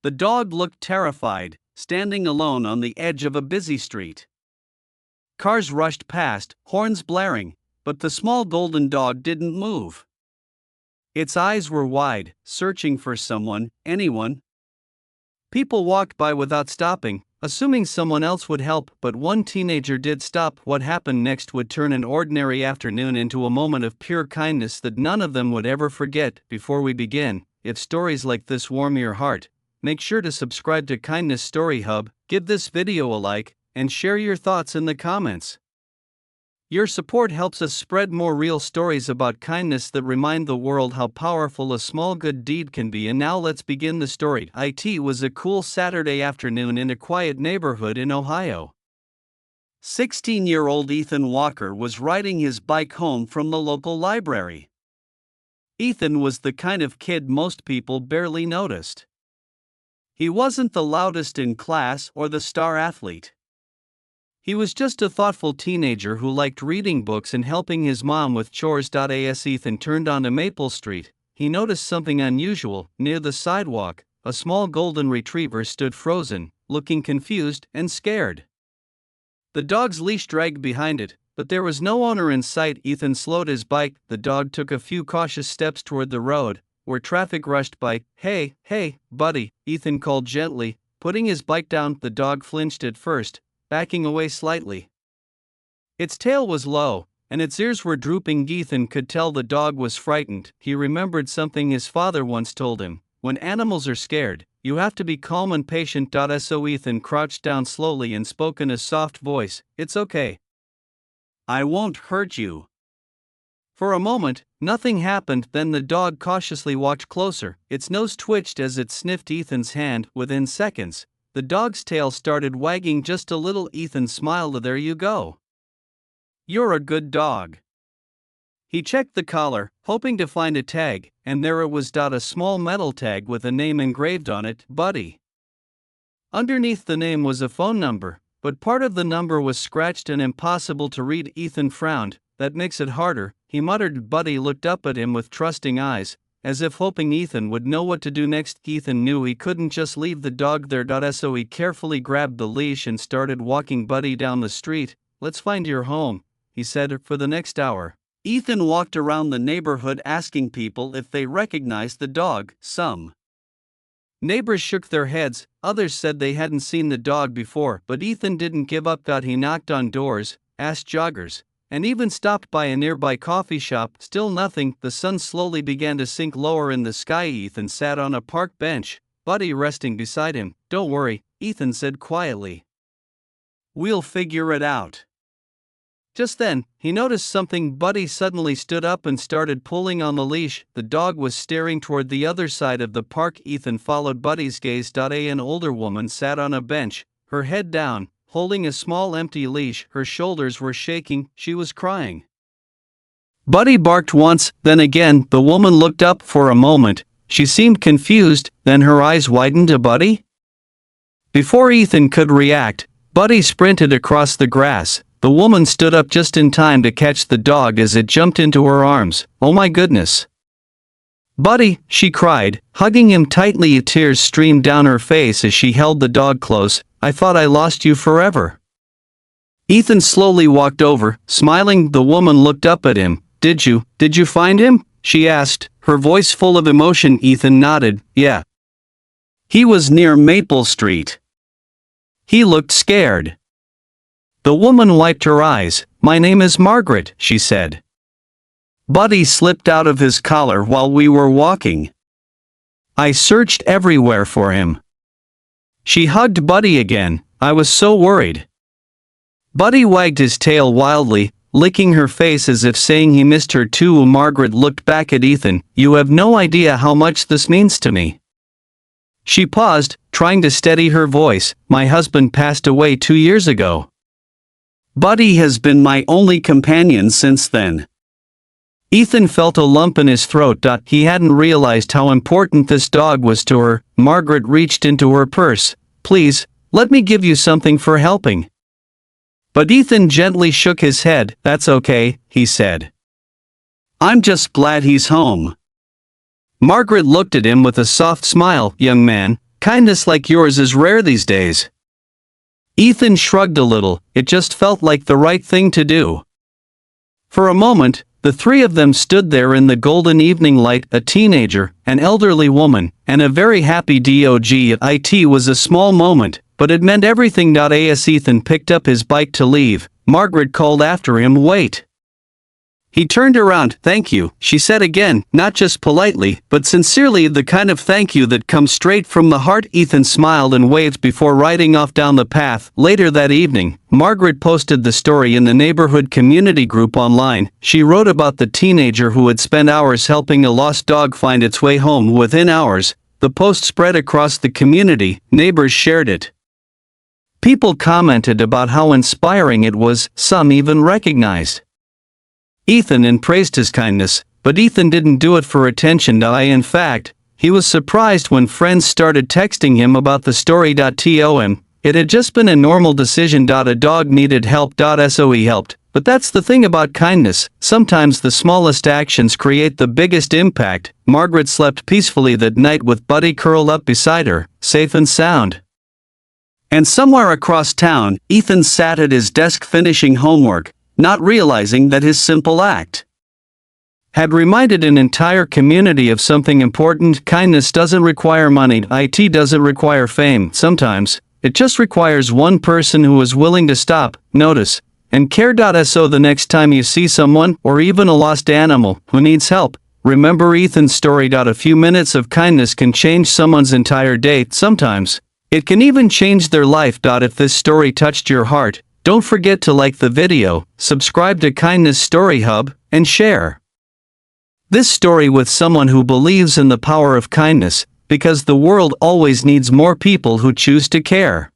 The dog looked terrified, standing alone on the edge of a busy street. Cars rushed past, horns blaring, but the small golden dog didn't move. Its eyes were wide, searching for someone, anyone. People walked by without stopping, assuming someone else would help, but one teenager did stop. What happened next would turn an ordinary afternoon into a moment of pure kindness that none of them would ever forget. Before we begin, if stories like this warm your heart, make sure to subscribe to Kindness Story Hub, give this video a like, and share your thoughts in the comments. Your support helps us spread more real stories about kindness that remind the world how powerful a small good deed can be. And now let's begin the story. It was a cool Saturday afternoon in a quiet neighborhood in Ohio. 16-year-old Ethan Walker was riding his bike home from the local library. Ethan was the kind of kid most people barely noticed. He wasn't the loudest in class or the star athlete. He was just a thoughtful teenager who liked reading books and helping his mom with chores. As Ethan turned onto Maple Street, he noticed something unusual. Near the sidewalk, a small golden retriever stood frozen, looking confused and scared. The dog's leash dragged behind it, but there was no owner in sight. Ethan slowed his bike. The dog took a few cautious steps toward the road, where traffic rushed by. Hey, buddy," Ethan called gently, putting his bike down. The dog flinched at first, backing away slightly. Its tail was low, and its ears were drooping. Ethan could tell the dog was frightened. He remembered something his father once told him: when animals are scared, you have to be calm and patient. So Ethan crouched down slowly and spoke in a soft voice, "It's okay. I won't hurt you." For a moment, nothing happened. Then the dog cautiously walked closer. Its nose twitched as it sniffed Ethan's hand. Within seconds, the dog's tail started wagging just a little. Ethan smiled. "There you go. You're a good dog." He checked the collar, hoping to find a tag, and there it was. A small metal tag with a name engraved on it, Buddy. Underneath the name was a phone number, but part of the number was scratched and impossible to read. Ethan frowned. "That makes it harder," he muttered. Buddy looked up at him with trusting eyes, as if hoping Ethan would know what to do next. Ethan knew he couldn't just leave the dog there. So he carefully grabbed the leash and started walking Buddy down the street. "Let's find your home," he said. For the next hour, Ethan walked around the neighborhood asking people if they recognized the dog. Some neighbors shook their heads, others said they hadn't seen the dog before. But Ethan didn't give up. He knocked on doors, asked joggers, and even stopped by a nearby coffee shop. Still nothing. The sun slowly began to sink lower in the sky. Ethan sat on a park bench, Buddy resting beside him. "Don't worry," Ethan said quietly. "We'll figure it out." Just then, he noticed something. Buddy suddenly stood up and started pulling on the leash. The dog was staring toward the other side of the park. Ethan followed Buddy's gaze. An older woman sat on a bench, her head down, holding a small empty leash. Her shoulders were shaking. She was crying. Buddy barked once, then again. The woman looked up for a moment. She seemed confused, then her eyes widened. "Buddy?" Before Ethan could react, Buddy sprinted across the grass. The woman stood up just in time to catch the dog as it jumped into her arms. "Oh my goodness. Buddy," she cried, hugging him tightly. Tears streamed down her face as she held the dog close. "I thought I lost you forever." Ethan slowly walked over, smiling. The woman looked up at him. Did you find him?" she asked, her voice full of emotion. Ethan nodded. "Yeah. He was near Maple Street. He looked scared." The woman wiped her eyes. "My name is Margaret," she said. "Buddy slipped out of his collar while we were walking. I searched everywhere for him." She hugged Buddy again. "I was so worried." Buddy wagged his tail wildly, licking her face as if saying he missed her too. Margaret looked back at Ethan. "You have no idea how much this means to me." She paused, trying to steady her voice. "My husband passed away 2 years ago. Buddy has been my only companion since then." Ethan felt a lump in his throat. He hadn't realized how important this dog was to her. Margaret reached into her purse. "Please, let me give you something for helping." But Ethan gently shook his head. "That's okay," he said. "I'm just glad he's home." Margaret looked at him with a soft smile. "Young man, Kindness like yours is rare these days." Ethan shrugged a little, it just felt like the right thing to do. For a moment, the three of them stood there in the golden evening light, a teenager, an elderly woman, and a very happy dog. It was a small moment, but it meant everything. As Ethan picked up his bike to leave, Margaret called after him, "Wait." He turned around. "Thank you," she said again, not just politely, but sincerely, the kind of thank you that comes straight from the heart. Ethan smiled and waved before riding off down the path. Later that evening, Margaret posted the story in the neighborhood community group online. She wrote about the teenager who had spent hours helping a lost dog find its way home. Within hours, the post spread across the community, neighbors shared it. People commented about how inspiring it was, some even recognized Ethan and praised his kindness, but Ethan didn't do it for attention. In fact, he was surprised when friends started texting him about the story. It had just been a normal decision. A dog needed help. So he helped. But that's the thing about kindness, sometimes the smallest actions create the biggest impact. Margaret slept peacefully that night with Buddy curled up beside her, safe and sound. And somewhere across town, Ethan sat at his desk finishing homework, not realizing that his simple act had reminded an entire community of something important. Kindness doesn't require money. It doesn't require fame. Sometimes, it just requires one person who is willing to stop, notice, and care. So the next time you see someone, or even a lost animal, who needs help, remember Ethan's story. A few minutes of kindness can change someone's entire day. Sometimes, it can even change their life. If this story touched your heart, don't forget to like the video, subscribe to Kindness Story Hub, and share this story with someone who believes in the power of kindness, because the world always needs more people who choose to care.